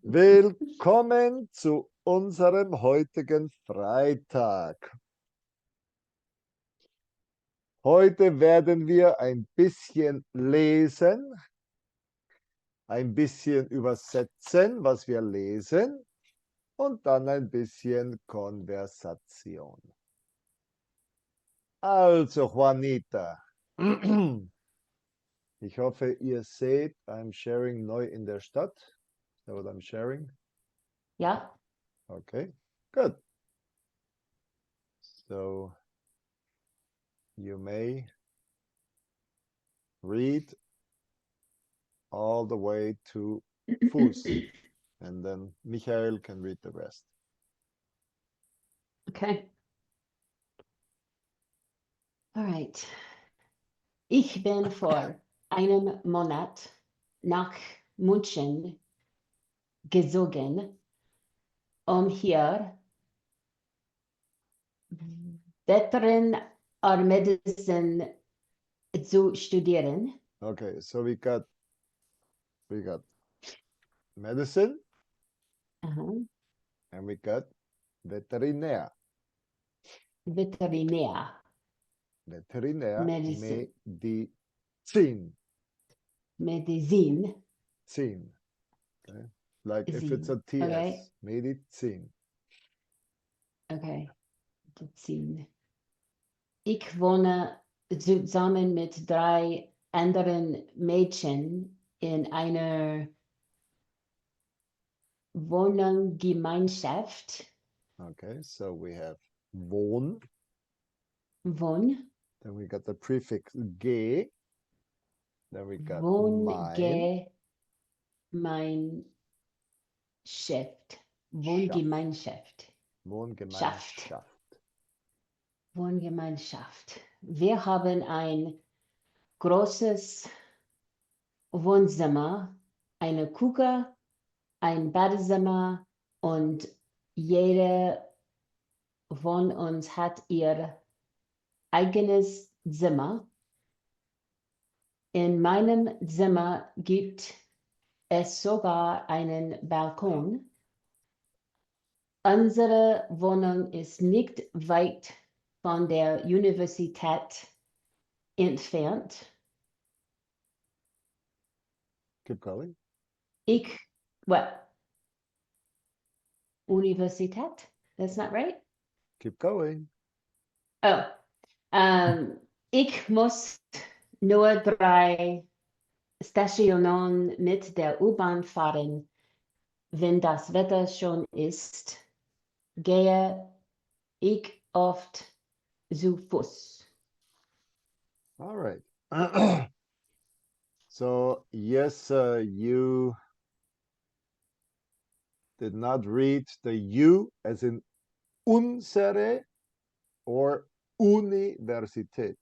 Willkommen zu unserem heutigen Freitag. Heute werden wir ein bisschen lesen, ein bisschen übersetzen, was wir lesen, und dann ein bisschen Konversation. Also, Juanita, ich hoffe, ihr seht, I'm sharing neu in der Stadt. Is that what I'm sharing? Ja. Okay, good. So you may read all the way to Fuß, and then Michael can read the rest. Okay. All right. Ich bin vor einem Monat nach München gezogen, um hier Veterinärmedizin zu studieren. Okay, so we got medicine Aha. and we got veterinär. Veterinär. Veterinär, Medicine. Medizin. Medizin. Okay. Like if Zin. it's a TS, Okay. Medizin. Okay. Medizin. Ich wohne zusammen mit 3 anderen Mädchen in einer Wohngemeinschaft. Okay, so we have wohn, Wohn. then we got the prefix ge, then we got mein, Wohngemeinschaft. Schaft. Wohngemeinschaft. Wohngemeinschaft. Wohngemeinschaft. Wir haben ein großes Wohnzimmer, eine Küche, ein Badezimmer und jede von uns hat ihr eigenes Zimmer. In meinem Zimmer gibt es sogar einen Balkon. Unsere Wohnung ist nicht weit von der Universität entfernt. Keep going. What? Universität? That's not right? Keep going. Oh, ich muss nur 3 Stationen mit der U-Bahn fahren. Wenn das Wetter schön ist, gehe ich oft zu Fuß. All right. So, yes, you did not read the U as in unsere or Universität.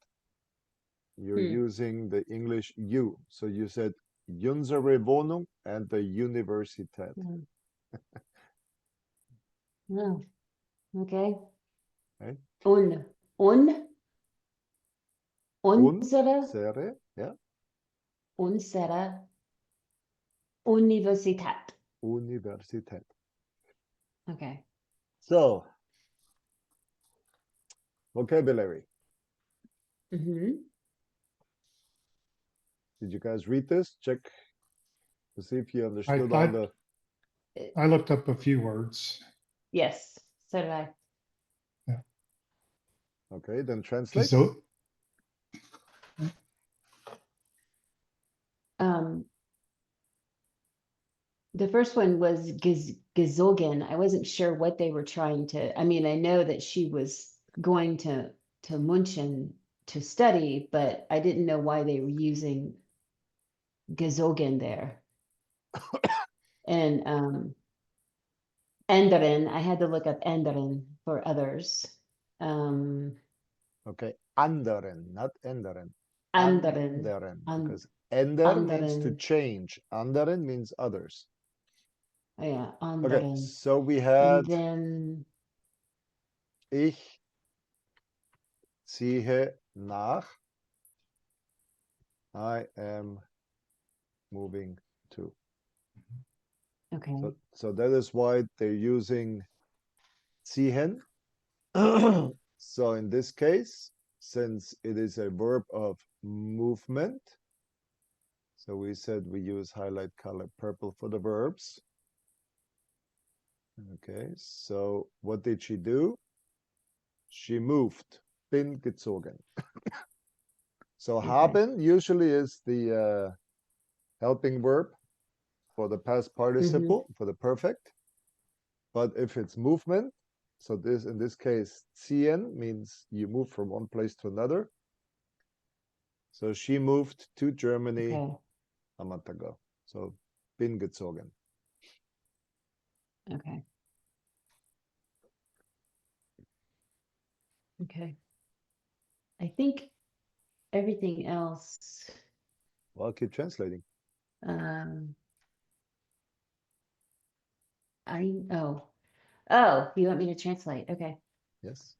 You're using the English U. So you said unsere Wohnung and the Universität. Oh, okay. Okay. Unsere, Unsere, yeah. unsere Universität. Universität. Okay. So, vocabulary. Mhm. Did you guys read this? Check to see if you understood I all the... I looked up a few words. Yes, so did I. Okay, then translate. So, The first one was gezogen. I wasn't sure what they were trying to. I mean, I know that she was going to München to study, but I didn't know why they were using gezogen there. And anderen, I had to look up anderen for others. Okay, anderen, not ändern. Anderen. Because änder means to Anderen. change. Anderen means others. Oh, yeah, Okay, anderen. so we And had then ich ziehe nach. I am moving to. Okay. So that is why they're using ziehen. So in this case, since it is a verb of movement, so we said we use highlight color purple for the verbs. Okay, so what did she do? She moved, bin gezogen. So Okay. haben usually is the helping verb for the past participle, for the perfect. But if it's movement, so this in this case, ziehen means you move from one place to another. So she moved to Germany Okay. a month ago. So bin gezogen. Okay. Okay. I think everything else, Well, I'll keep translating. um, oh, you want me to translate? Okay. Yes.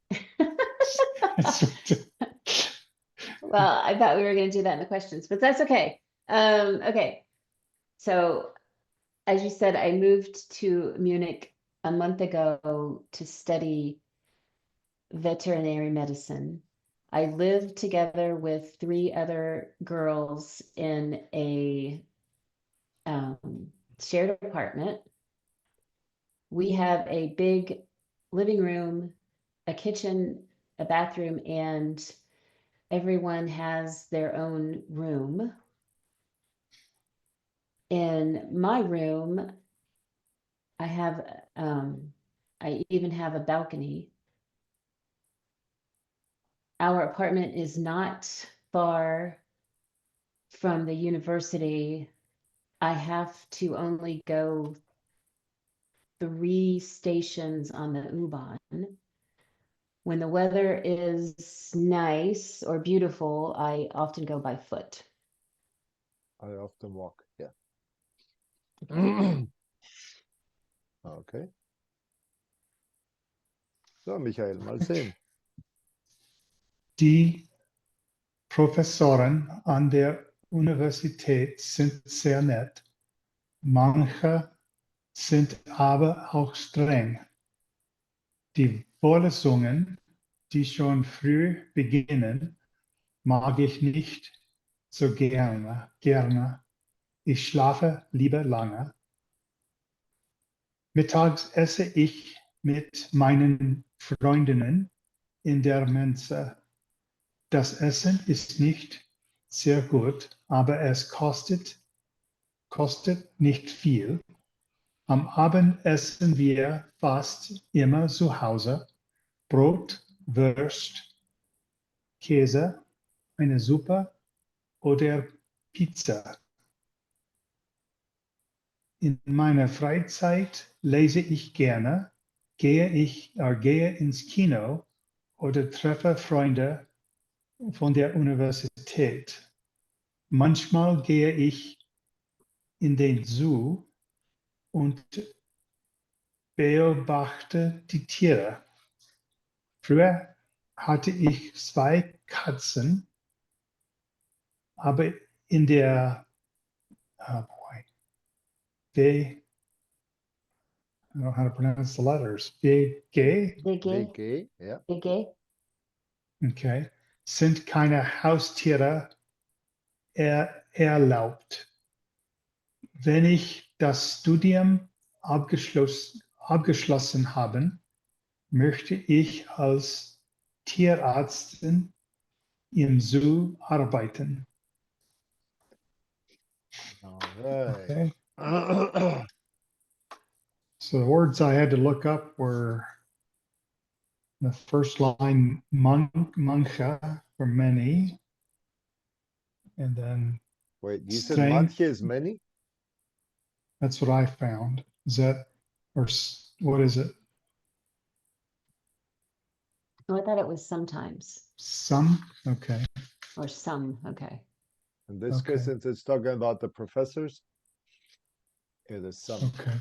Well, I thought we were going to do that in the questions, but that's okay. Okay. So, as you said, I moved to Munich a month ago to study veterinary medicine. I lived together with 3 other girls in a shared apartment. We have a big living room, a kitchen, a bathroom, and everyone has their own room. In my room, I have, I even have a balcony. Our apartment is not far from the university. I have to only go 3 stations on the U-Bahn. When the weather is nice or beautiful, I often go by foot. I often walk. Yeah. Okay. Okay. So, Michael, mal sehen. Die Professoren an der Universität sind sehr nett. Manche sind aber auch streng. Die Vorlesungen, die schon früh beginnen, mag ich nicht so gerne. Ich schlafe lieber lange. Mittags esse ich mit meinen Freundinnen in der Mensa. Das Essen ist nicht sehr gut, aber es kostet nicht viel. Am Abend essen wir fast immer zu Hause Brot, Wurst, Käse, eine Suppe oder Pizza. In meiner Freizeit lese ich gerne, gehe ins Kino oder treffe Freunde von der Universität. Manchmal gehe ich in den Zoo und beobachte die Tiere. Früher hatte ich 2 Katzen, aber in der I don't know how to pronounce the letters. VG, BG, WG, ja. BG. okay, sind keine Haustiere erlaubt. Wenn ich das Studium abgeschlossen habe, möchte ich als Tierarzt im Zoo arbeiten. All right. Okay. So the words I had to look up were the first line, mancha, for many, and then Wait, you said strength. manche is many? That's what I found. Is that, or what is it? Oh, I thought it was sometimes Some? Okay. or some. Okay. In this Okay. case, since it's talking about the professors, it is some. Okay.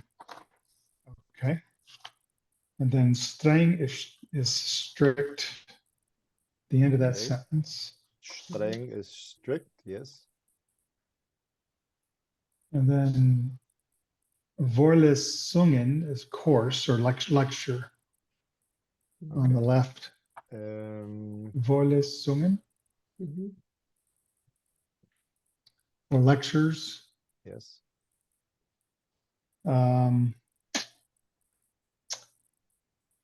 Okay. And then streng is strict. The end of that Okay. sentence. Streng is strict, yes. And then Vorlesungen is course or lecture on the left. Vorlesungen Mhm. or lectures. Yes. And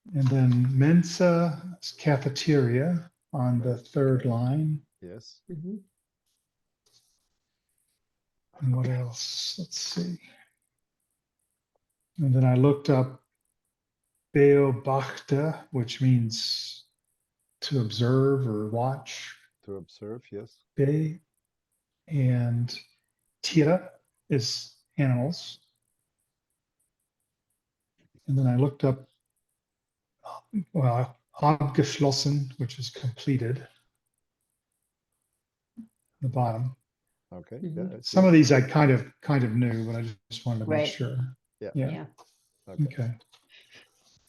then Mensa is cafeteria on the third line. Yes. Mhm. And what else? Let's see. And then I looked up Beobachter, which means to observe or watch. To observe, yes. Be and Tiere is animals. And then I looked up, well, abgeschlossen, which is completed, the bottom. Okay. Mhm. Yeah, I see. Some of these I kind of knew, but I just wanted to make Right. sure. Yeah. Yeah. Yeah. Okay. Okay.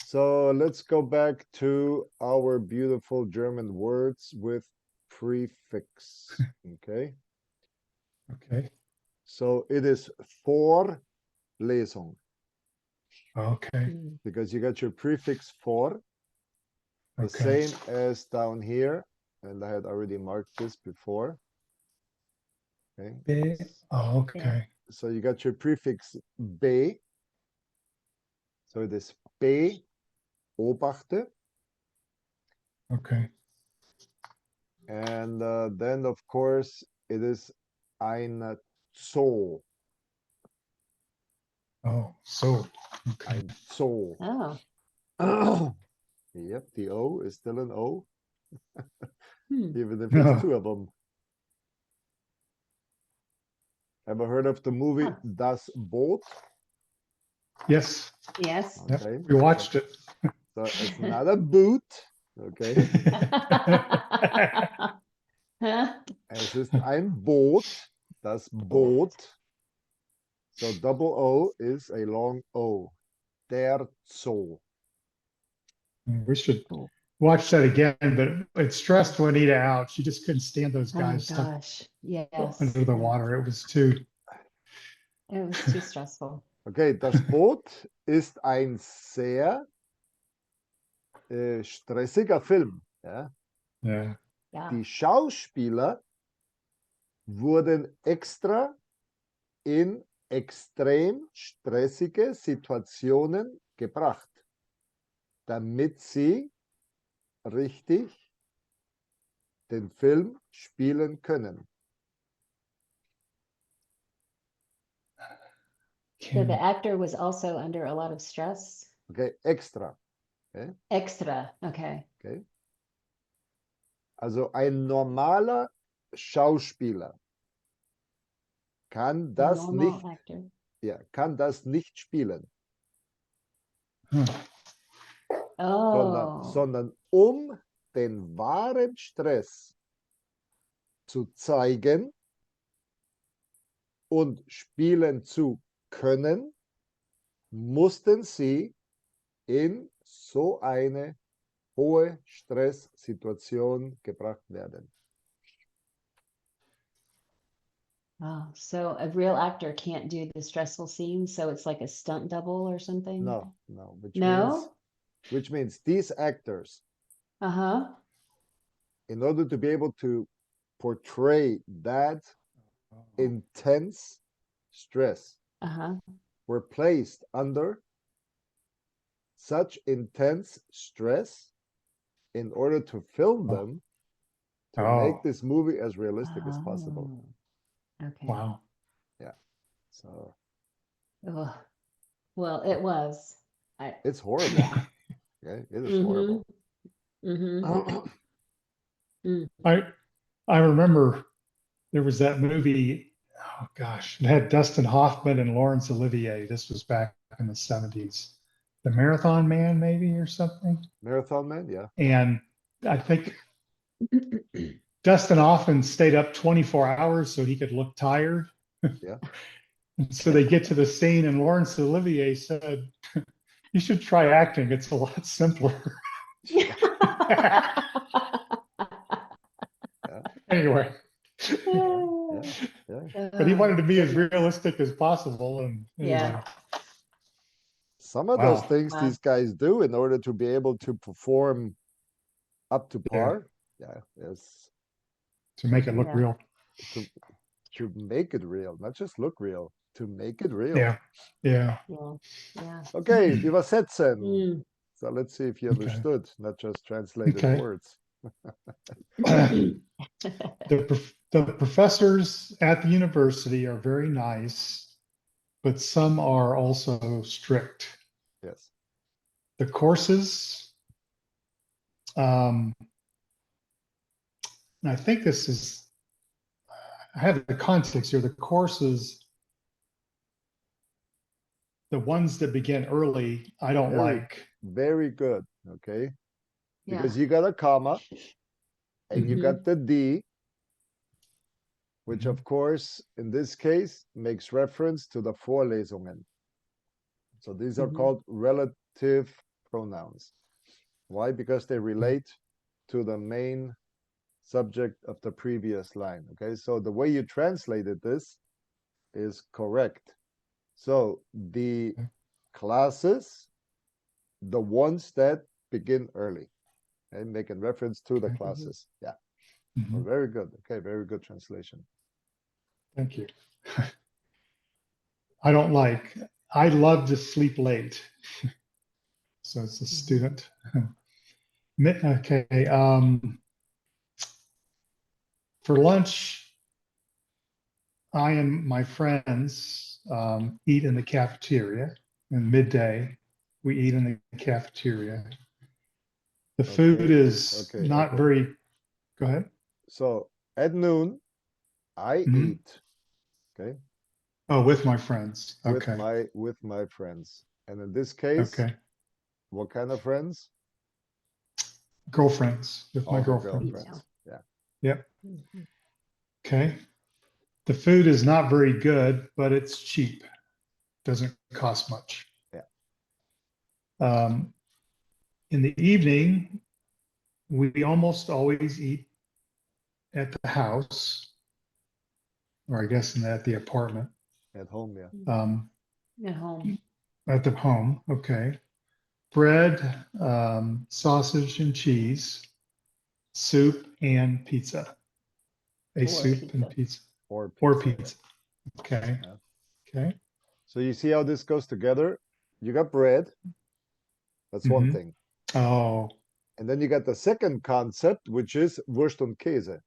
So let's go back to our beautiful German words with prefix. Okay. Okay. So it is Vorlesung Okay. Mm. because you got your prefix for, the Okay. same as down here. And I had already marked this before. Okay. Be, oh, okay. So you got your prefix be. So it is beobachte. Okay. And then, of course, it is ein Zoo. Oh, so okay. Ein Zoo. Oh. Yep, the O is still an O, Hmm. even if it's No. two of them. Ever heard of the movie Huh. Das Boot? Yes. Yes. Yep. Okay. We watched it. So it's not a boot. Okay. Huh? Es ist ein Boot. Das Boot. So double O is a long O. Der Zoo. We should Cool. watch that again, but it stressed Juanita out. She just couldn't stand those Oh guys stuck gosh. Yes. under the Yeah. water. It was too. It was too stressful. Okay, das Boot ist ein sehr stressiger Film. Ja? Yeah. Yeah. Die Schauspieler wurden extra in extrem stressige Situationen gebracht, damit sie richtig den Film spielen können. So the actor was also under a lot of stress. Okay, extra. Extra. Okay. Okay. Also ein normaler Schauspieler kann A das normal nicht, actor. ja, kann das nicht spielen, Huh. Oh. sondern um den wahren Stress zu zeigen und spielen zu können, mussten sie in so eine hohe Stresssituation gebracht werden. Oh, so a real actor can't do the stressful scenes, so it's like a stunt double or something? No, which No? means these actors, Uh-huh. in order to be able to portray that intense stress, Uh-huh. were placed under such intense stress in order to film Oh. them to Oh. make this movie as realistic as possible. Oh, okay. Wow. So Ugh. Well, it was. it's horrible. Yeah. Okay, it is Mm-hmm. horrible. Mm-hmm. Mm. I remember there was that movie. Oh gosh, it had Dustin Hoffman and Laurence Olivier. This was back in the 70s. The Marathon Man, maybe, or something. Marathon Man, yeah. And I think Dustin Hoffman stayed up 24 hours so he could look tired. Yeah. And so they get to the scene, and Laurence Olivier said, "You should try acting. It's a lot simpler." Yeah. Anyway, Yeah. but he wanted to be as Goodness. realistic as possible. And anyway, Yeah. some of those Wow. things Wow. these guys do in order to be able to perform up to par. Yeah, yes, To make it look Yeah. real. to to make it real, not just look real, to make it real. Yeah. Yeah. Yeah. Yeah. Okay, übersetzen. Mm. So let's see if you Okay. understood, not just translated Okay. words. The professors at the university are very nice, but some are also strict. Yes. The courses, and I think this is, I have the context here. The courses, the ones that begin early, I don't Very, like. very good. Okay. Yeah. Because you got a comma and you Mhm. got the D, which Mhm. of course, in this case, makes reference to the Vorlesungen. So these are Mhm. called relative pronouns. Why? Because they relate to the main subject of the previous line. Okay, so the way you translated this is correct. So the classes, the ones that begin early, and making reference to the Okay. classes. Yeah, Mhm. very good. Okay, very good translation. Thank you. I don't like, I love to sleep late. So it's a Mhm. student. Okay. For lunch, I and my friends eat in the cafeteria. And midday, we eat in the cafeteria. The food Okay, is okay, not okay. very, go ahead. So at noon, I Mhm. eat. Okay, Oh, with my friends. with Okay. my friends, and in this case, Okay. what kind of friends? Girlfriends, with my All her girlfriend. Female. girlfriends. Yeah. Yep. Mhm. Okay. The food is not very good, but it's cheap. Doesn't cost much. Yeah. Um, in the evening, we almost always eat at the house, or I guess at the apartment, At home, yeah. um, At home. at the home. Okay. Bread, sausage and cheese, soup and pizza. A Or soup and pizza. pizza. Or Or pizza. pizza. Okay. Yeah. Okay. So you see how this goes together? You got bread, that's one Hmm. thing. Oh, And then you got the second concept, which is Wurst und Käse.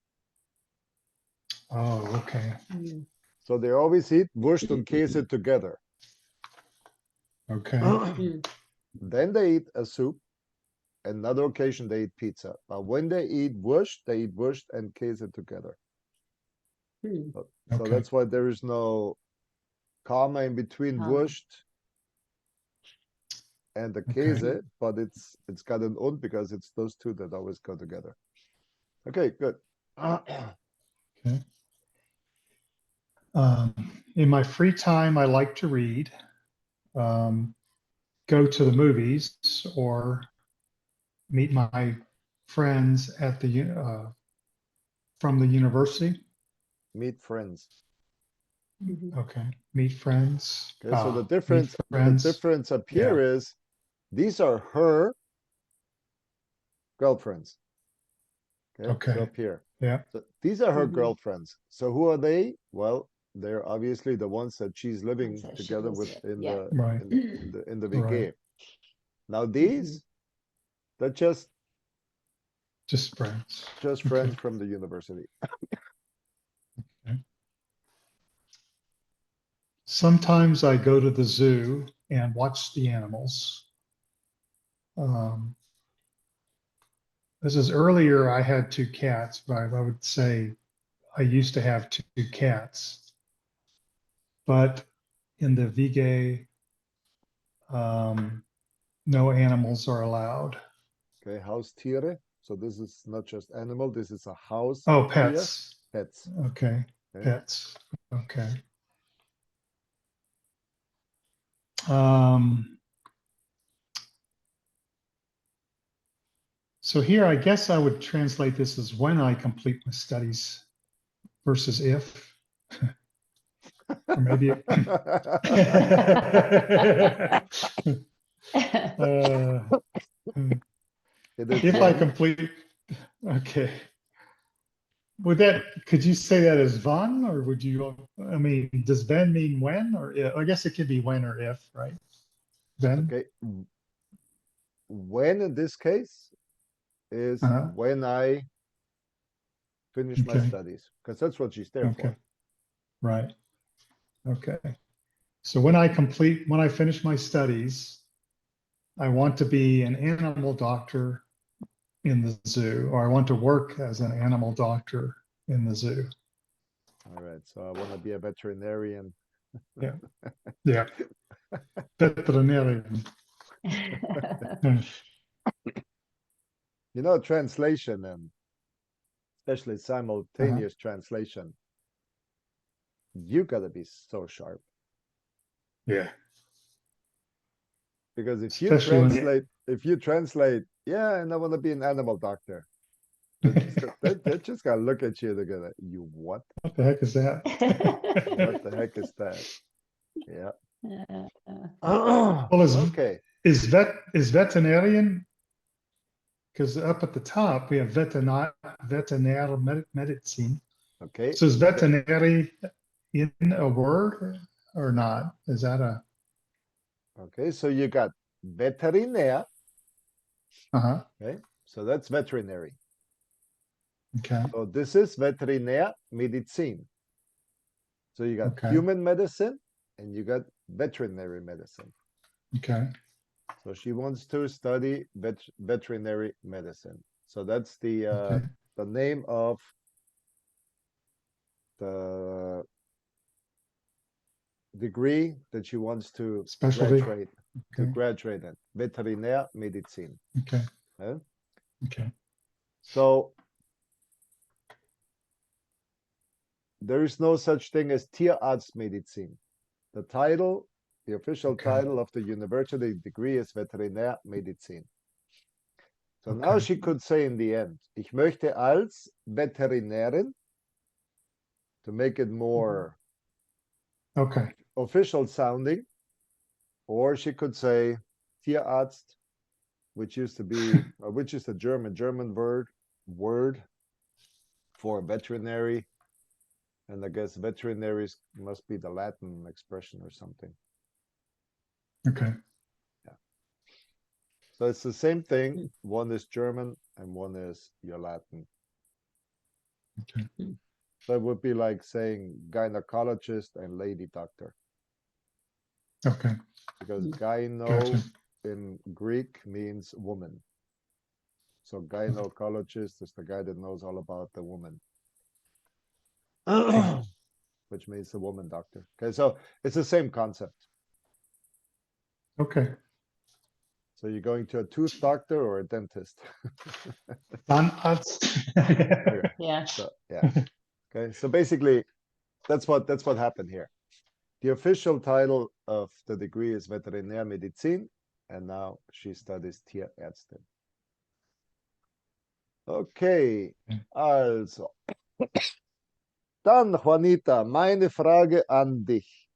oh, okay. Mm. So they always eat Wurst und Käse together. Okay. Mm. Then they eat a soup. Another occasion they eat pizza. But when they eat Wurst and Käse together. Mm. So Okay. that's why there is no comma in between Wurst and the Okay. Käse, but it's got an und because it's those two that always go together. Okay, good. Okay. In my free time, I like to read, um, go to the movies, or meet my friends at the from the university. Meet friends. Mhm. Okay, meet friends. Okay, so Meet the friends. difference up Yeah. here is these are her girlfriends. Okay, so Okay. up here. Yeah. So these are her Mhm. girlfriends. So who are they? Well, they're obviously the ones that she's Ones living that she together lives with with. in Yeah. the Right. in the Right. WG. Now Mhm. these, they're Just friends. just Okay. friends from the university. Okay. Sometimes I go to the zoo and watch the animals. Um, this is earlier, I had two cats, but I would say I used to have two cats. But in the Vigay, no animals are allowed. Okay, Haustiere. So this is not just animal, this is a house Oh, tier, pets. pets. Okay. Okay. Pets. Okay. Um, so here, I guess I would translate this as when I complete my studies versus if, or maybe. Uh, It is if I one. complete, okay. Could you say that as wann, or would you, I mean, does wenn mean when, or I guess it could be when or if, right? Then, Okay. When in this case is uh, when I finish my okay, studies, because that's what she's there okay, for. right, okay. So when I finish my studies, I want to be an animal doctor in the zoo, or I want to work as an animal doctor in the zoo. All right. So I want to be a veterinarian. Yeah, yeah, veterinarian. Hmm. You know, translation and especially Uh-huh. simultaneous translation, you gotta be so sharp. Yeah, Because especially when, if you translate, yeah, and I want to be an animal doctor, they're just gonna look at you. They're gonna, you what? what the heck is that? What the heck is that? Yeah. Well, Okay. is veterinarian, because up at the top we have medicine. Okay. So is veterinary in a word or not? Is that a Okay. So you got veterinär. uh-huh? Okay. So that's veterinary. Okay, So this is Veterinärmedizin. So you got okay, human medicine and you got veterinary medicine. okay, So she wants to study veterinary medicine. So that's okay. the name of the degree that she wants Specialty. to Okay, graduate in Veterinärmedizin. okay, Yeah? okay, So there is no such thing as Tierarztmedizin. The title, the official okay, title of the university degree is Veterinärmedizin. So now okay, she could say in the end, ich möchte als Veterinärin, to make it more okay, official sounding, or she could say Tierarzt, which used to be, which is the German word for veterinary, and I guess veterinaries must be the Latin expression or something. okay, Yeah. So it's the same thing. One is German and one is your Latin. okay, So it would be like saying gynecologist and lady doctor, okay. because gyno Gotcha. in Greek means woman. So gynecologist is the guy that knows all about the woman, Okay, which means the woman doctor. Okay, so it's the same concept. okay. So you're going to a tooth doctor or a dentist. Zahnarzt. Okay, Yeah. so yeah. Okay, so basically that's what happened here. The official title of the degree is Veterinärmedizin, and now she studies Tierärztin. Okay, also. Dann, Juanita, meine Frage an dich.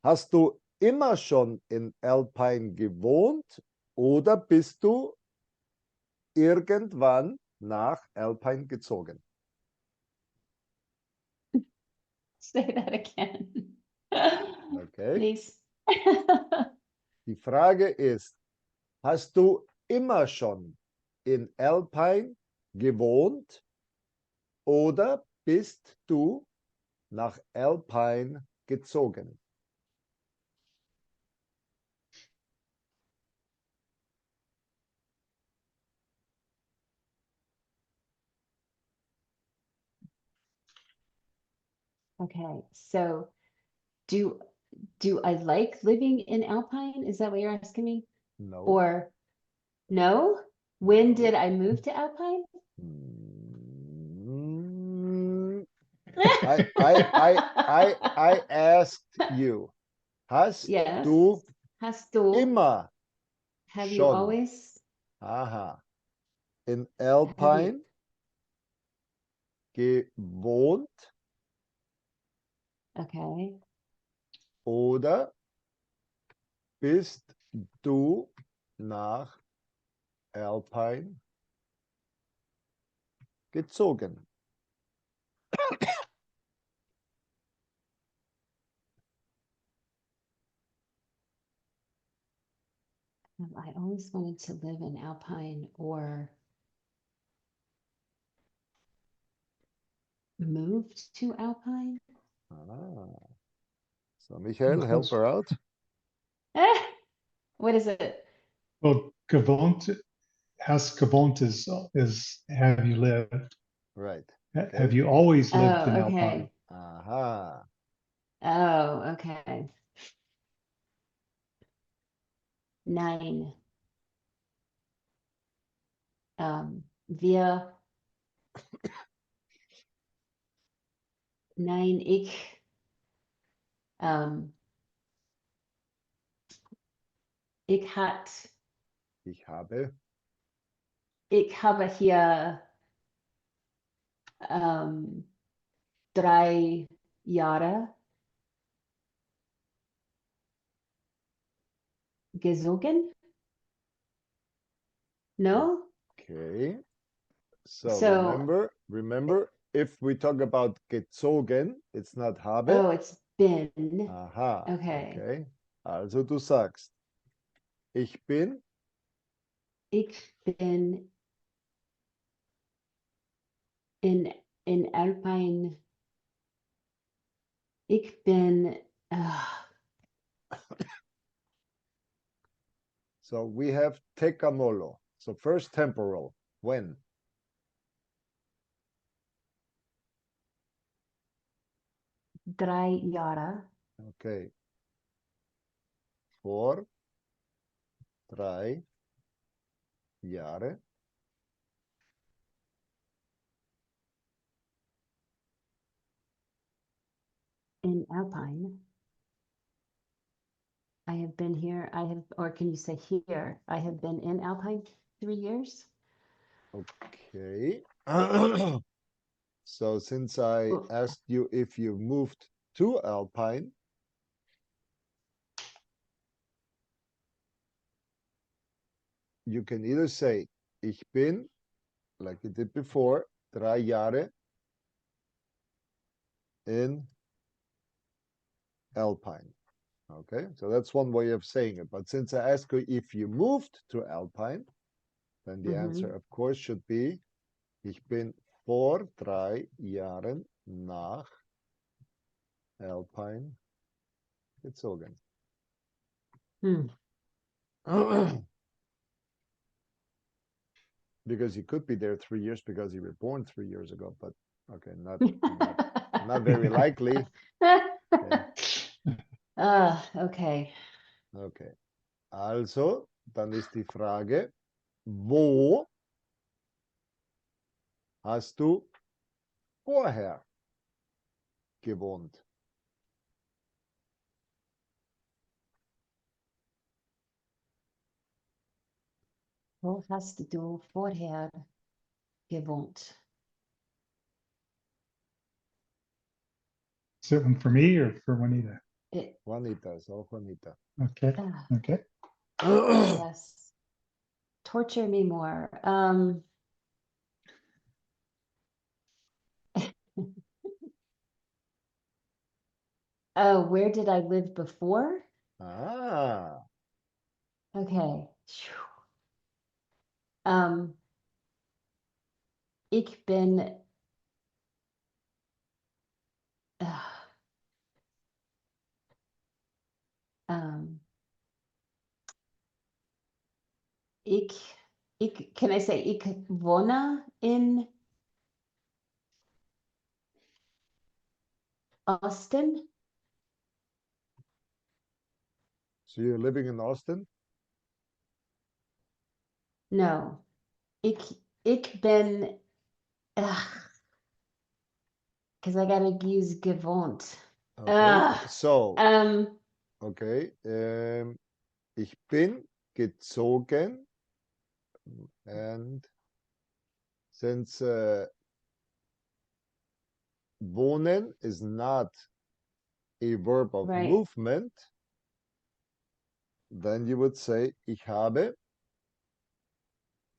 Hast du immer schon in Alpine gewohnt oder bist du irgendwann nach Alpine gezogen? Say that again. Okay. Please. Die Frage ist, hast du immer schon in Alpine gewohnt oder bist du nach Alpine gezogen? Okay, so do do I like living in Alpine? Is that what you're asking me? No. Or no? When No. did I move to Alpine? Mm, I asked you, hast Yes. du Hast du? immer Have you schon, always? aha, in Have you? Alpine gewohnt Okay. oder bist du nach Alpine gezogen? I always wanted to live in Alpine or moved to Alpine. Ah. So Michael, help Close. her out. What is it? Well, gewohnt, has gewohnt is have you lived? Right. Have Okay. you always lived in Oh, Alpine? okay. Aha. Oh, okay. 9. Wir 9, ähm, ich hat, Ich habe ich habe hier 3 Jahre gesogen. No? okay. So So, remember, if we talk about gezogen, it's not habe. oh, it's been. Aha. Okay. Okay. Also du sagst, ich bin Ich bin in, in Alpine. Ich bin uh, So we have tekamolo. So first temporal. When? 3 Jahre Okay. Vor 3 Jahre. in Alpine. I have been here. I have, or can you say here? I have been in Alpine 3 years. Okay. So since I Oh, asked you if you moved to Alpine, you can either say, ich bin, like you did before, 3 Jahre in Alpine. Okay, so that's one way of saying it. But since I asked you if you moved to Alpine, then the answer, of course, should be, ich bin vor 3 Jahren nach Alpine gezogen. hmm. Because you could be there 3 years because you were born 3 years ago, but okay, not very likely. Okay. Okay. Okay. Also, dann ist die Frage, wo hast du vorher gewohnt? Wo hast du vorher gewohnt? Is it one for me or for Juanita? It, Juanita, so Juanita. Okay. ah, Okay. yes. Torture me more. Oh, where did I live before? Ah, Okay. Phew. Um, ich bin, uh, um, can I say ich wohne in Austin? so you're living in Austin? No. Ich bin, because I gotta use gewohnt. Okay, Ugh. so, Um, okay, ich bin gezogen, and since wohnen is not a verb of right. movement, then you would say, ich habe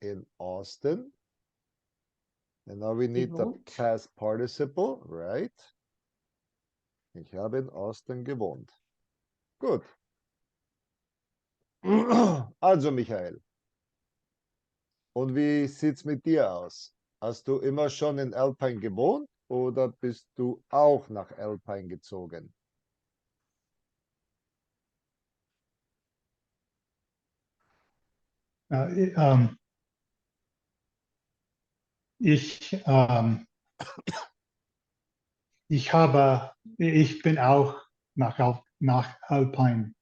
in Austin. And now we need the Gewohnt. past participle, right? Ich habe in Austin gewohnt. Gut. Also, Michael, und wie sieht's mit dir aus? Hast du immer schon in Alpine gewohnt oder bist du auch nach Alpine gezogen? Äh, ähm, ich, ähm, ich bin auch nach Alpine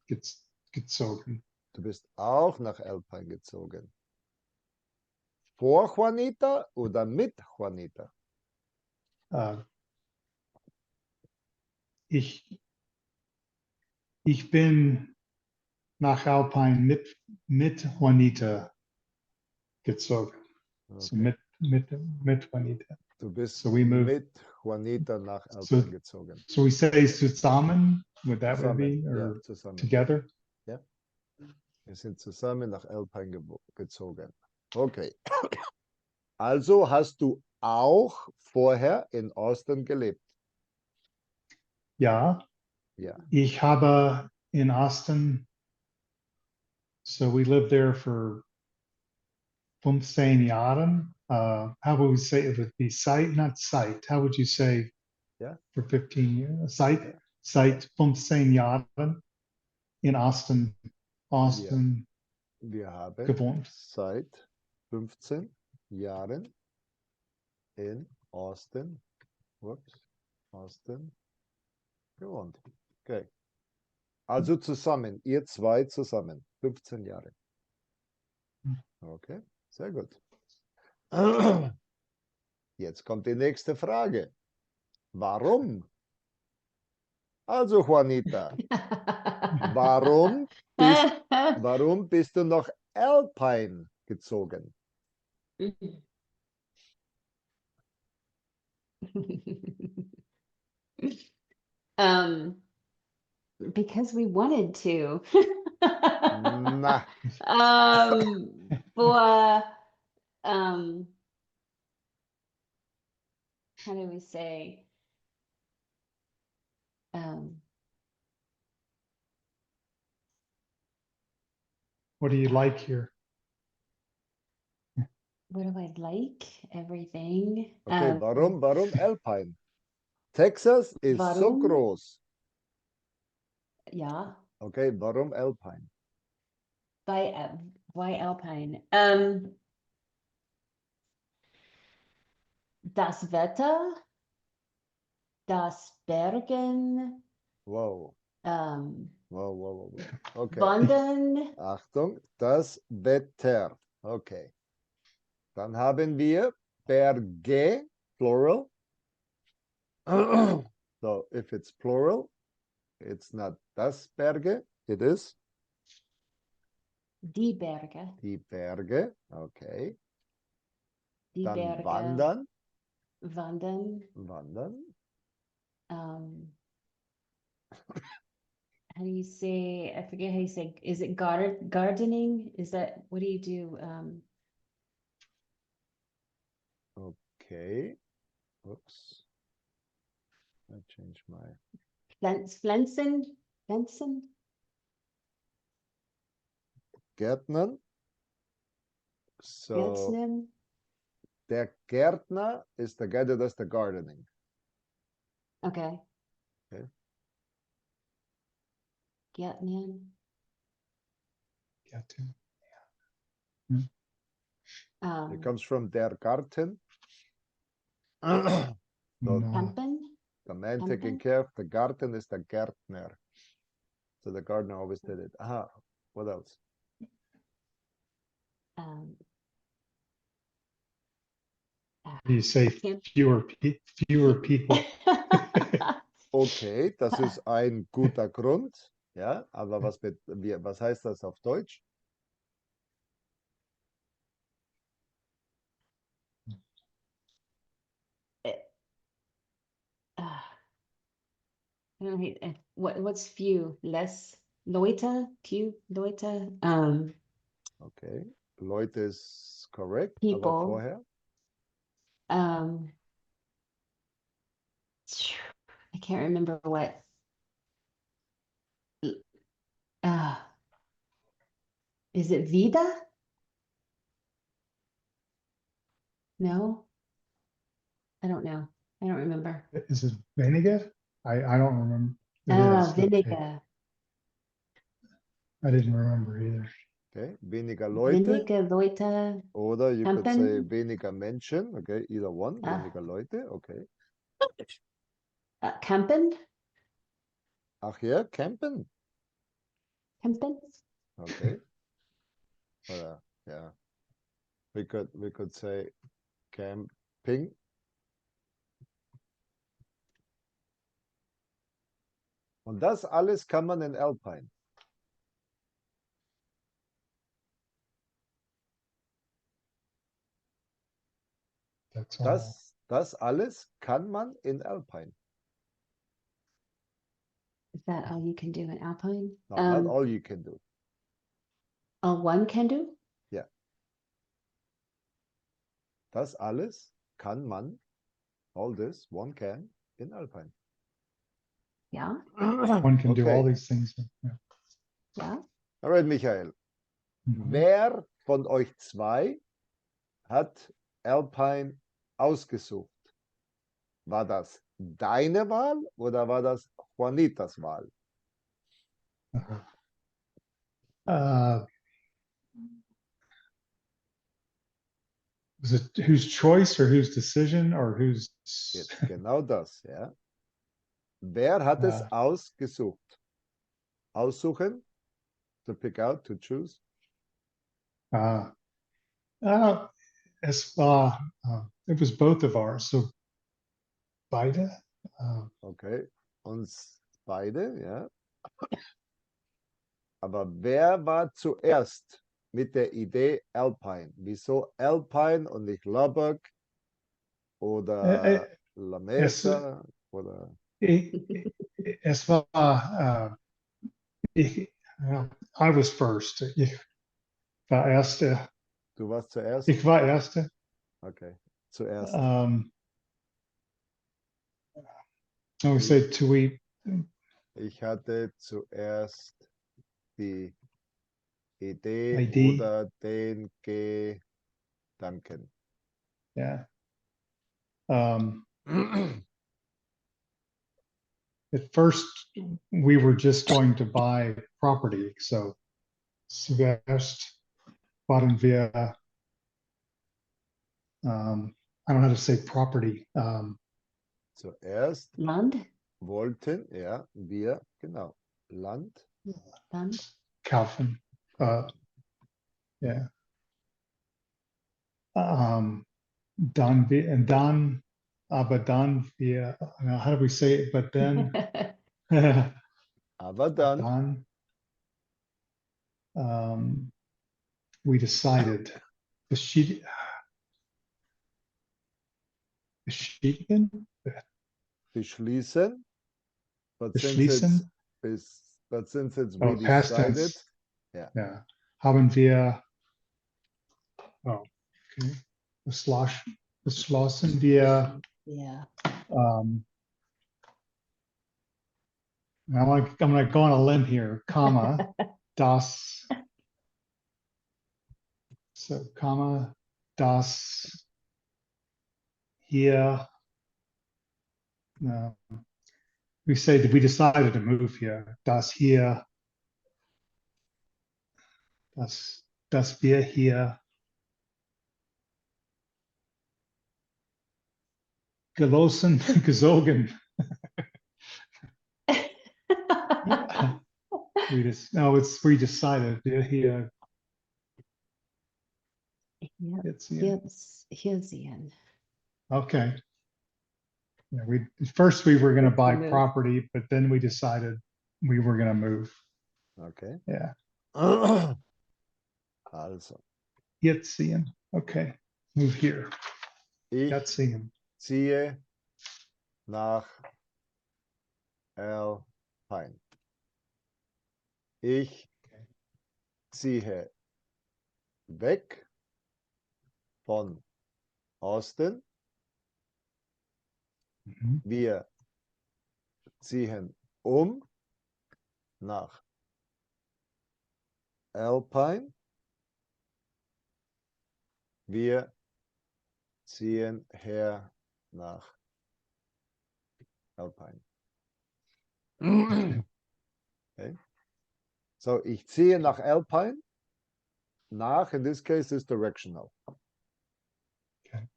gezogen. Du bist auch nach Alpine gezogen. Vor Juanita oder mit Juanita? Äh, ich, ich bin nach Alpine mit Juanita gezogen. So Okay. mit Juanita. Du bist So we moved. mit Juanita nach So Alpine gezogen. so we say zusammen. Would that would Zusammen, be ja, or zusammen. together? Ja. Wir sind zusammen nach Alpine gezogen. Okay. Also hast du auch vorher in Austin gelebt? Ja, Ja. ich habe in Austin. So we lived there for 15 Jahren. How would we say it would be site, not site? How would you say Ja. for 15 years? Site, Ja. site 15 Jahren in Ja. Austin Wir haben gewohnt. seit 15 Jahren in Austin, Austin gewohnt. Okay. Also zusammen, ihr zwei zusammen, 15 Jahre. Okay, sehr gut. Jetzt kommt die nächste Frage. Warum? Also Juanita, warum warum bist du nach Alpine gezogen? um, because we wanted to. Na, For um, how do we say? Um, What do you like here? what do I like? Everything. okay, warum Alpine? Texas ist so Warum? groß. Ja, Okay, warum Alpine? why Alpine? Das Wetter, das Bergen, Wow, ähm, wow, wow, wow, wow. Okay, Wandern, Achtung, das Wetter. Okay, dann haben wir Berge, plural. So if it's plural, it's not das Berge, it is die Berge, die Berge. Okay, die dann Berge, wandern, wandern. wandern. Um, how do you say? I forget how you say. Is it gardening? Is that what do you do? Okay, oops, I changed my Pflanzen, Gärtnern. So Pflanzen. der Gärtner ist der guy that does the gardening. Okay. Okay. Gärtnern. Get to. It comes from der Garten. So No. Campen. the man taking Camping? care of the garden is the Gärtner. So the gardener always did it. Aha, what else? Um, You say Camp. fewer people. Okay, das ist ein guter Grund. Ja, aber was heißt das auf Deutsch? I don't hate what's few? Less. Leute, Leute, Okay. Leute ist korrekt, aber people. vorher? Um, I can't remember what. Uh, is it Vida? No, I don't know. I don't remember. Is it vinegar? I don't remember. It is. Okay. Vinegar. I didn't remember either. Okay. Weniger Leute. Vinegar, Leute, Oder you could say Campen. weniger Menschen. Okay. Either one. Weniger Leute. Okay. Campen? Ach ja, campen. Campen? Okay. Oder, yeah. We could say camping. Und das alles kann man in Alpine. That's all. Das alles kann man in Alpine. Is that all you can do in Alpine? No, not all you can do. All one can do? Ja. Das alles kann man, all this, one can, in Alpine. Yeah, One can do all Okay. these things. Yeah. yeah. All right, Michael. Mhm. Wer von euch zwei hat Alpine ausgesucht? War das deine Wahl oder war das Juanitas Wahl? Uh, was it whose choice or whose decision or whose? Jetzt genau das, ja. Wer hat es ausgesucht? Aussuchen? To pick out, to choose? Uh, it was both of ours. So beide. Okay, uns beide, ja. Aber wer war zuerst mit der Idee Alpine? Wieso Alpine und nicht Lubbock oder La Es, Mesa oder? es war, ich, I was first. Ich war Erste. Du warst zuerst? Ich war Erste. Okay, zuerst. I would say Ich hatte zuerst die Idee ID. oder den Gedanken. Yeah. At first, we were just going to buy property. So zuerst waren wir, I don't know how to say property. Zuerst Land? wollten, ja, wir, genau, Land Land? Kaufen. Yeah. Aber dann wir, how do we say it? But then, aber dann dann, we decided beschieden, beschließen, but beschließen. since it's Oh, we past decided, tense. yeah. Yeah. Haben wir, oh, okay. Beschlossen wir, Yeah. I'm gonna go on a limb here, comma, das, so comma, das hier, no, we say that we decided to move here, das hier, dass wir hier gezogen. We decided wir hier. Yep. It's here. Here's the end. Okay. Yeah, first we were going to buy Move. property, but then we decided we were going to move. Okay. Yeah. Also, Jetzt ziehen. Okay. Move here. ich Jetzt ziehen. ziehe nach Alpine. Ich ziehe weg von Osten. Mhm. Wir ziehen nach Alpine. Wir ziehen her nach Alpine. Okay. So, ich ziehe nach Alpine. Nach, in this case, is directional. Okay.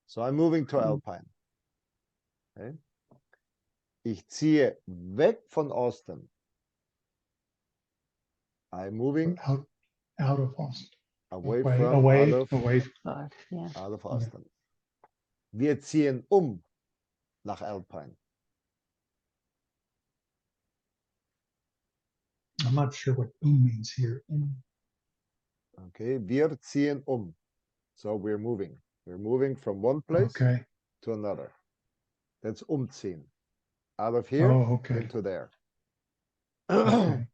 So I'm moving to Alpine. Okay. Ich ziehe weg von Osten. I'm moving Out of Austin. away Away, from, away, out of, away. Yeah. out of Okay. Osten. Wir ziehen nach Alpine. I'm not sure what means here. Okay, wir ziehen So we're moving. We're moving from one place Okay. to another. That's umziehen. Out of here Oh, okay. into there. Okay.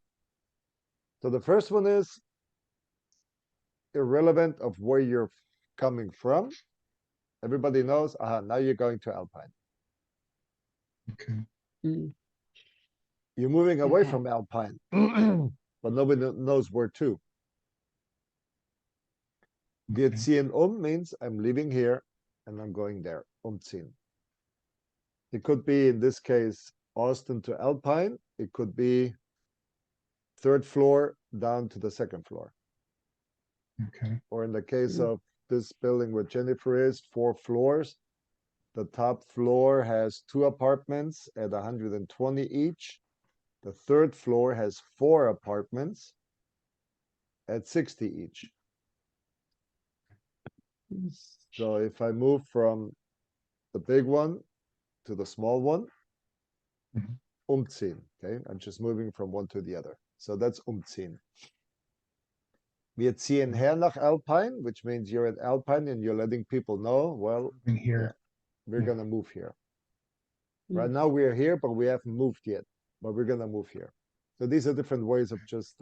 So the first one is irrelevant of where you're coming from. Everybody knows, now you're going to Alpine. Okay. Mm. You're moving away Okay. from Alpine, but nobody knows where to. Wir Okay. ziehen means I'm leaving here and I'm going there. Umziehen. It could be, in this case, Austin to Alpine. It could be third floor down to the second floor. Okay. Or in the case Mm. of this building where Jennifer is, 4 floors. The top floor has 2 apartments at 120 each. The third floor has 4 apartments at 60 each. Mm. So if I move from the big one to the small one, Mhm. umziehen, okay? I'm just moving from one to the other. So that's umziehen. Wir ziehen her nach Alpine, which means you're at Alpine and you're letting people know, well, In here. we're Yeah. gonna move here. Mm. Right now we're here, but we haven't moved yet, but we're gonna move here. So these are different ways of just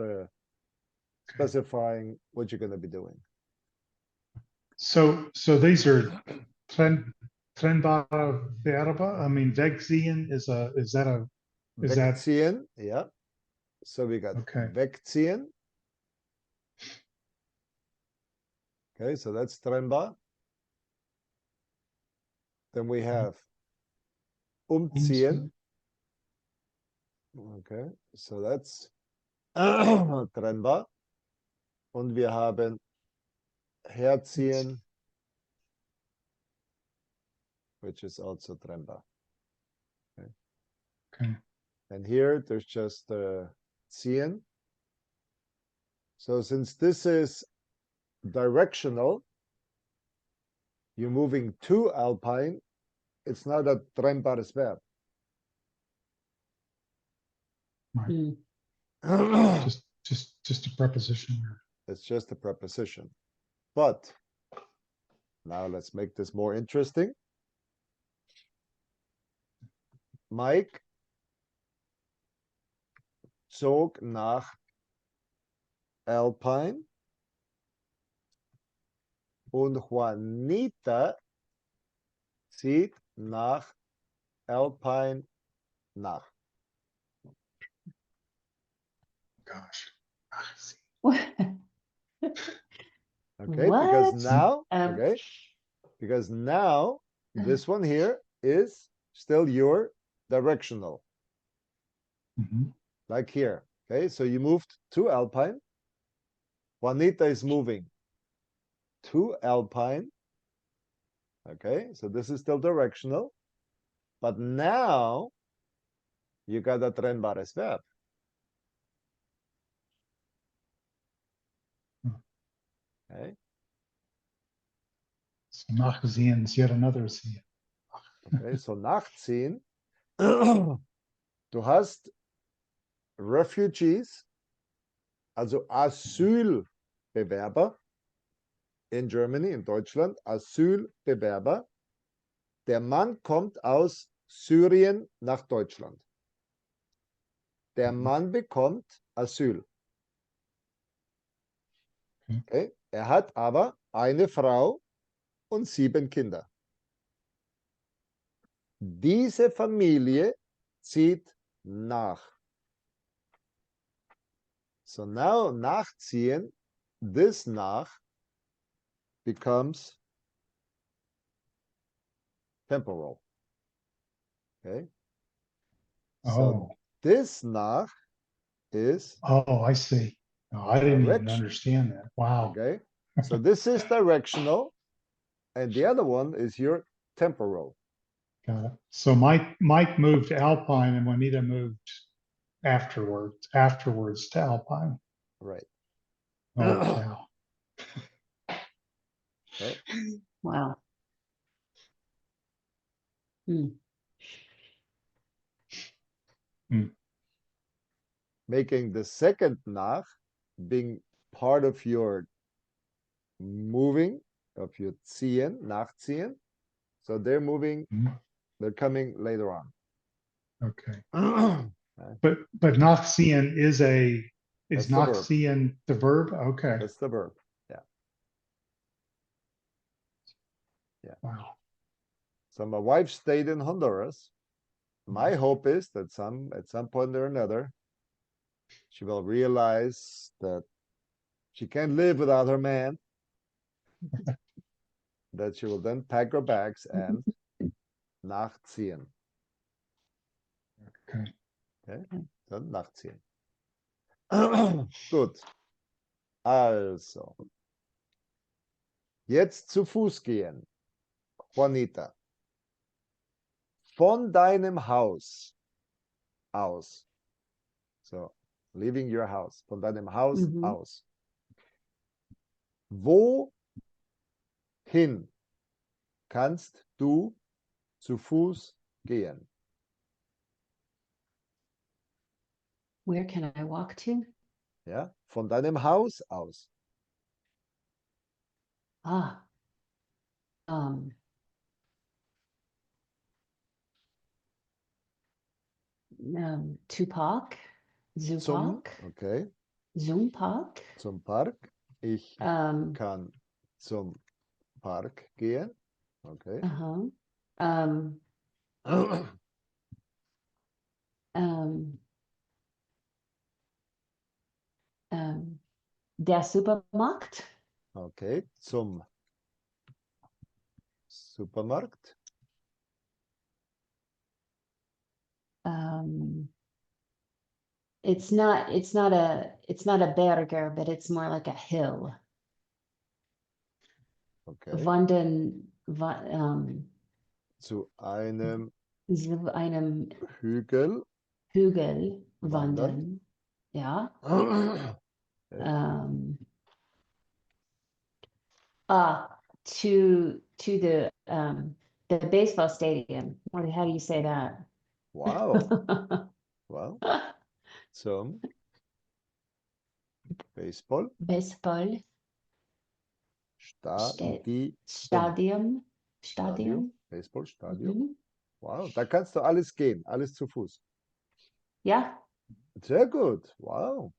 specifying what you're gonna be doing. So these are trennbare Verben. I mean, wegziehen is that Wegziehen, yeah. So we got okay? wegziehen. Okay, so that's trennbar. Then we have umziehen. Okay, so that's trennbar. Und wir haben herziehen, which is also trennbar. Okay. And here there's just ziehen. So since this is directional, you're moving to Alpine, it's not a trennbares verb. Mm. Just a preposition. It's just a preposition. But now let's make this more interesting. Mike zog nach Alpine und Juanita zieht nach Alpine nach. Gosh. Okay, What? because now, Um, because now this one here is still your directional, Mhm. like here. Okay, so you moved to Alpine. Juanita is moving to Alpine. Okay, so this is still directional, but now you got a trennbares verb. Okay, So nachgesehen is yet another sehen. okay, so nachziehen. Du hast Refugees, also Asylbewerber in Germany, in Deutschland, Asylbewerber. Der Mann kommt aus Syrien nach Deutschland. Der Mann bekommt Asyl. Mhm. Okay? Er hat aber eine Frau und 7 Kinder. Diese Familie zieht nach. So now nachziehen, this nach becomes temporal. Okay? So Oh, this nach is oh, I see. Oh, I didn't even direction. understand that. Wow. Okay? So this is directional, and the other one is your temporal. Got it. So Mike moved to Alpine and Juanita moved afterwards to Alpine. Right. Oh, cow. Okay. Wow. Hmm. Making the second nach being part of your moving, of your ziehen, nachziehen. So they're moving, Mhm. they're coming later on. Okay. Okay, But Noxian is that's the verb. Noxian the verb? Okay. That's the verb. Yeah. Yeah. Wow. So my wife stayed in Honduras. My hope is that at some point or another, she will realize that she can't live without her man, that she will then pack her bags and nachziehen. Okay. Okay? Dann nachziehen. Gut. Also, jetzt zu Fuß gehen. Juanita. Von deinem Haus aus. So, leaving your house. Von deinem Haus Mhm. aus. Wohin kannst du zu Fuß gehen? Where can I walk to? Ja, von deinem Haus aus. Ah, um, Tupac, Zum, Zupac, okay, Zoompac. zum Park. Ich Um, kann zum Park gehen. Okay. uh-huh. Um, um, der Supermarkt. Okay, zum Supermarkt. Um, it's not a burger, but it's more like a hill. Okay. Zu einem Einem Hügel Hügel wandern. wandern. Ja. Okay. Um, to the baseball stadium. How do you say that? Wow. Well, zum Baseball Baseball Stadium. Stadium. Stadium. Baseballstadium. Mhm. Wow, da kannst du alles gehen, alles zu Fuß. Ja, Sehr gut. Wow.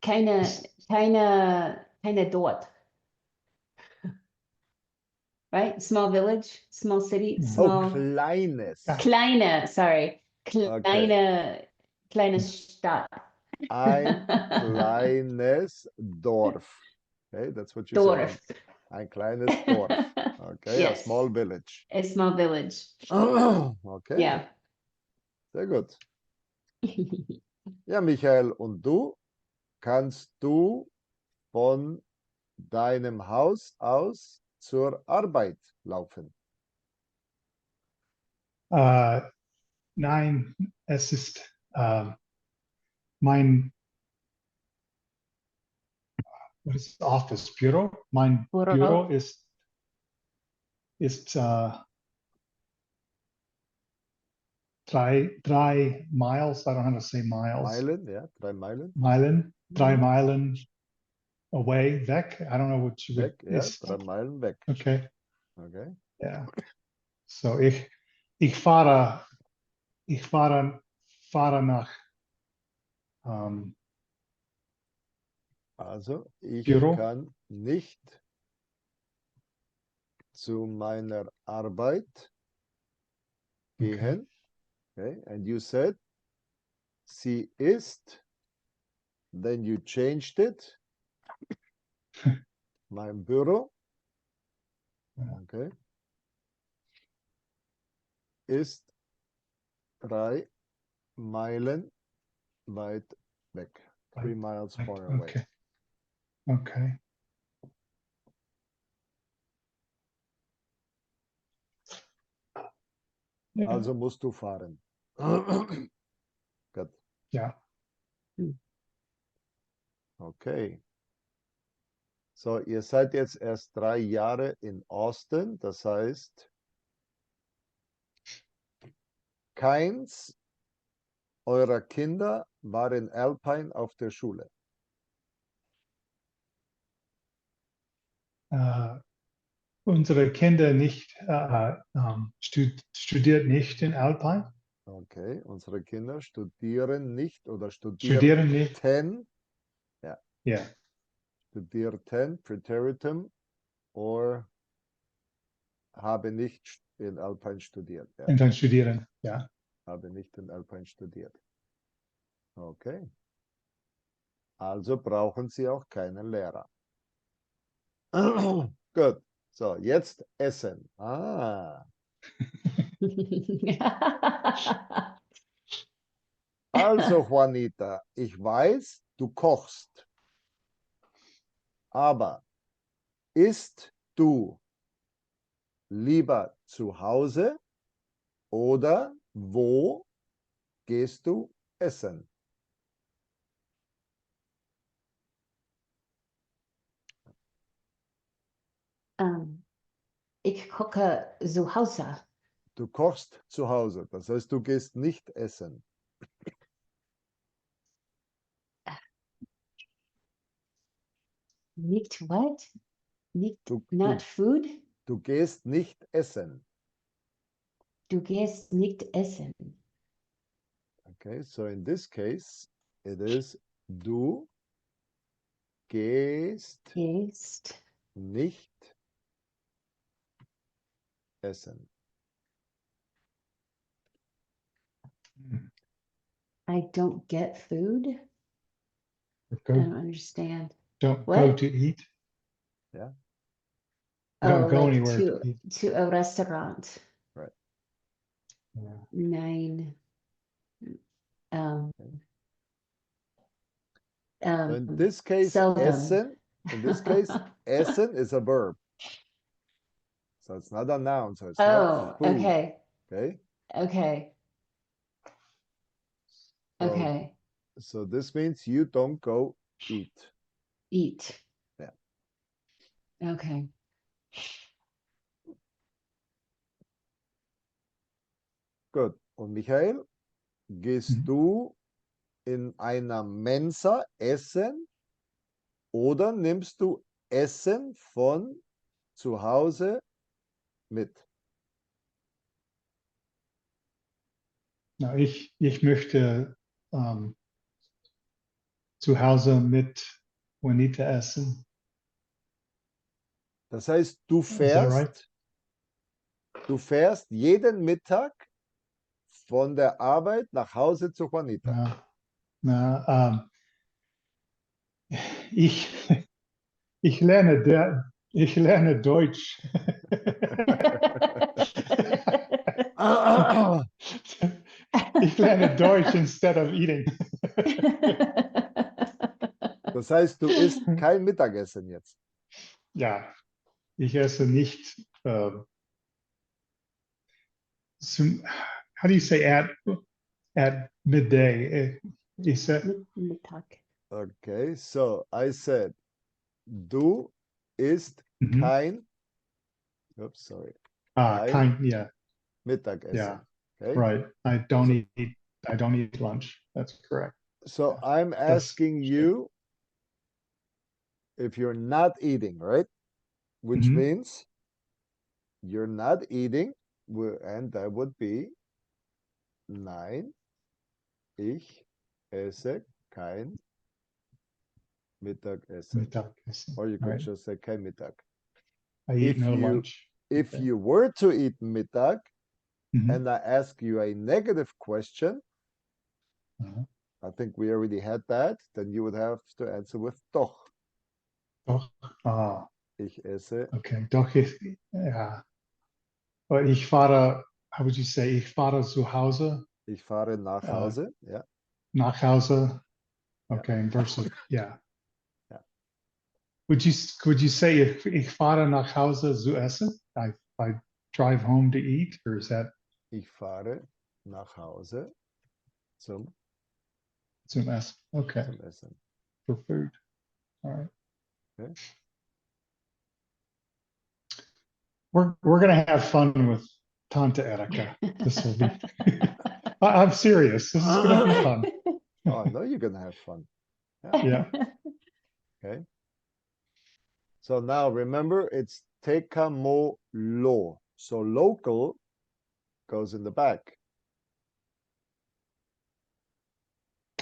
keine dort. Right? Small village, small city, Mhm. Oh, small kleines. kleine, Okay. kleine Stadt. Ein kleines Dorf. Okay, that's what you said. Dorf. Ein kleines Dorf. Okay, a Yes, small village. a small village. Okay, Yeah. sehr gut. Ja, Michael, und du kannst du von deinem Haus aus zur Arbeit laufen? Nein, es ist mein, what is Office Büro? Mein Büro. Büro ist drei miles. I don't know how to say miles. Meilen, ja, 3 Meilen. Drei Mhm. Meilen away, weg. I don't know what you would. Weg, ja, 3 Meilen weg. Okay. Okay. Yeah. So ich fahre nach Also, ich Büro. kann nicht zu meiner Arbeit Okay. gehen. Okay, and you said, sie ist, then you changed it. Mein Büro, okay, ist 3 Meilen weit weg. 3 miles far away. Okay. Okay. Ja. Also musst du fahren. Gut, Ja. okay. So, ihr seid jetzt erst 3 Jahre in Austin, das heißt, keins eurer Kinder war in Alpine auf der Schule. Unsere Kinder nicht studiert nicht in Alpine. Okay, unsere Kinder studieren nicht oder Studieren nicht. studierten, Ja. studierten, Präteritum, oder habe nicht in Alpine studiert. Ja, Und dann studieren. Ja. habe nicht in Alpine studiert. Okay. Also brauchen Sie auch keinen Lehrer. Gut. So, jetzt Essen. Also, Juanita, ich weiß, du kochst, aber isst du lieber zu Hause oder wo gehst du essen? Ich koche zu Hause. Du kochst zu Hause, das heißt, du gehst nicht essen. Nicht what? Nicht, Du, not du, food? du gehst nicht essen. Du gehst nicht essen. Okay, so in this case, it is du gehst Gehst. nicht essen. I don't get food. I Go, don't understand. don't What? go to eat. Yeah, You don't Oh, go like anywhere to eat. to a restaurant. right. Yeah. Nine. Um, Okay. So in this case, seldom. essen, in this case, essen is a verb. So it's not a noun, so it's not Oh, food. okay. Okay. Okay. So, Okay. so this means you don't go eat. Eat. Yeah. Okay. Gut. Und Michael, gehst Mhm. du in einer Mensa essen oder nimmst du Essen von zu Hause mit? Na, ich möchte zu Hause mit Juanita essen. Das heißt, du Is that right? fährst jeden Mittag von der Arbeit nach Hause zu Juanita. Na, ich, ich lerne Deutsch. Ich lerne Deutsch instead of eating. Das heißt, du isst kein Mittagessen jetzt. Ja, ich esse nicht how do you say at midday? Ich sag, Mittag. Okay, so I said, du isst mhm. kein, oops, sorry, kein Yeah, Mittagessen. Okay, right. I don't eat lunch. That's correct. so I'm Das asking you if you're not eating, right? Which mhm. means you're not eating, and that would be nein, ich esse kein Mittagessen. Mittagessen. Or you could Right. just say kein Mittag. I eat If no you lunch. if Okay. you were to eat Mittag Mhm. and I ask you a negative question, Uh-huh. I think we already had that, then you would have to answer with doch. Doch. Ah, Ich esse, okay. Doch ist, yeah. But ich fahre, how would you say, ich fahre zu Hause, ich fahre nach uh, Hause. Yeah, nach Hause. yeah, Okay, versus, yeah. yeah. Would you say ich fahre nach Hause zu essen? I drive home to eat, or is that Ich fahre nach Hause zum, zum Essen? Okay, zum Essen. for food. All right. Okay. We're gonna have fun with Tante Erika. This will be. I'm serious. This is gonna be fun. Oh, I know you're gonna have fun. Yeah. Okay. So now remember, it's teka mo lo. So local goes in the back.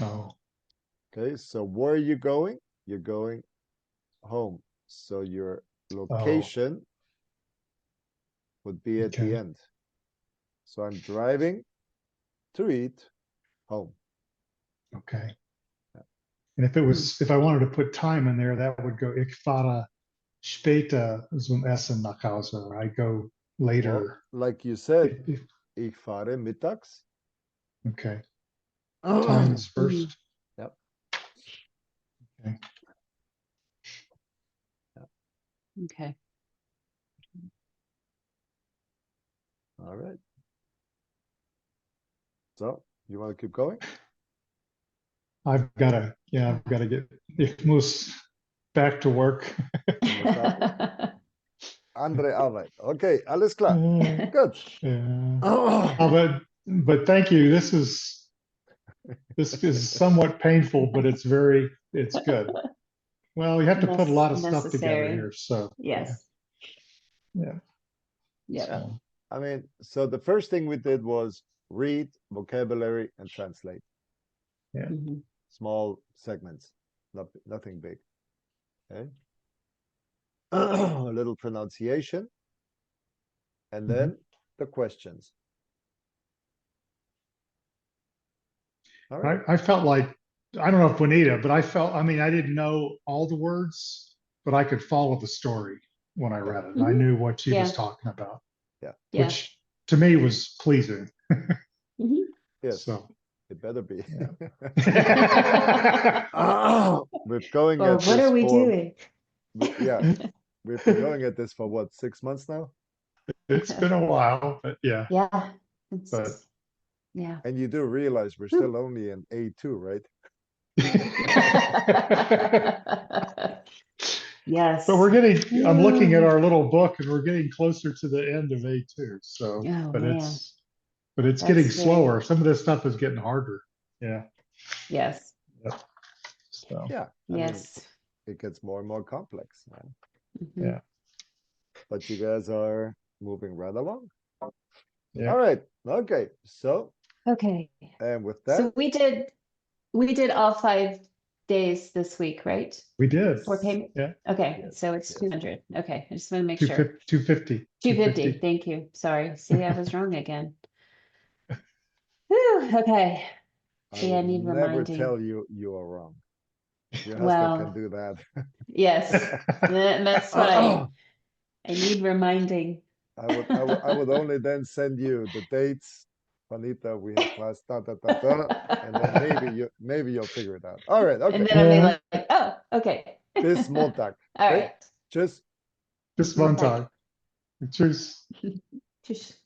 Oh. Okay. So where are you going? You're going home. So your location would be at the Okay. end. So I'm driving to eat home. Okay. Yeah. And if I wanted to put time in there, that would go ich fahre später zum Essen nach Hause. Or I go Well, later. like you said, If- ich fahre mittags. okay. Time is first. Yep. Okay. Okay. All right. So you want to keep going? I've got to get, ich muss back to work. Andere Arbeit. Okay, alles klar. Good. Yeah. Oh, But thank you. This is somewhat painful, but it's good. Well, you have to put a lot of stuff together Necessary. here. So Yes. yeah. Yep. yeah. So, I mean, so the first thing we did was read, vocabulary, and translate. yeah. Mhm. Small segments, nothing big. Okay. A little pronunciation, and then the questions. All right. I felt like, I don't know if Juanita, but I mean, I didn't know all the words, but I could follow the story when I read it. I Mhm. knew what she Yeah. was talking about, Yeah. Yeah. which to me was pleasing. Mhm. Yes. So, It better be. yeah. We're going Or at what this are we for, doing? yeah, we've been going at this for what, 6 months now? It's been a while, but yeah. Yeah. But Yeah. And you do realize we're still only in A2, right? Yes. But I'm looking at our little book and we're getting closer to the end of A2. So, Oh but man. it's That's getting scary. slower. Some of this stuff is getting harder. Yeah. Yes. Yep. So, Yeah. I mean, Yes. it gets more and more complex, man. Mhm. yeah. But you guys are moving right along. Yeah. All right. Okay. So, Okay. and with So that, we did all 5 days this week, right? We did. For payment? Yeah. Okay, yes, so it's yes. 200. Okay, I just want to make sure. 250. 250, thank you. Sorry. See, I was wrong again. Whew, okay. I See, I would need never reminding. tell you you are wrong. Your husband Well, can do that. yes, that's fine. I need reminding. I would only then send you the dates. Juanita, we have class, and then maybe you'll figure it out. All right, okay. And then I'll be like, oh, okay. This Montag. All Okay, right. Just Bis one Montag. time. Tschüss. Tschüss.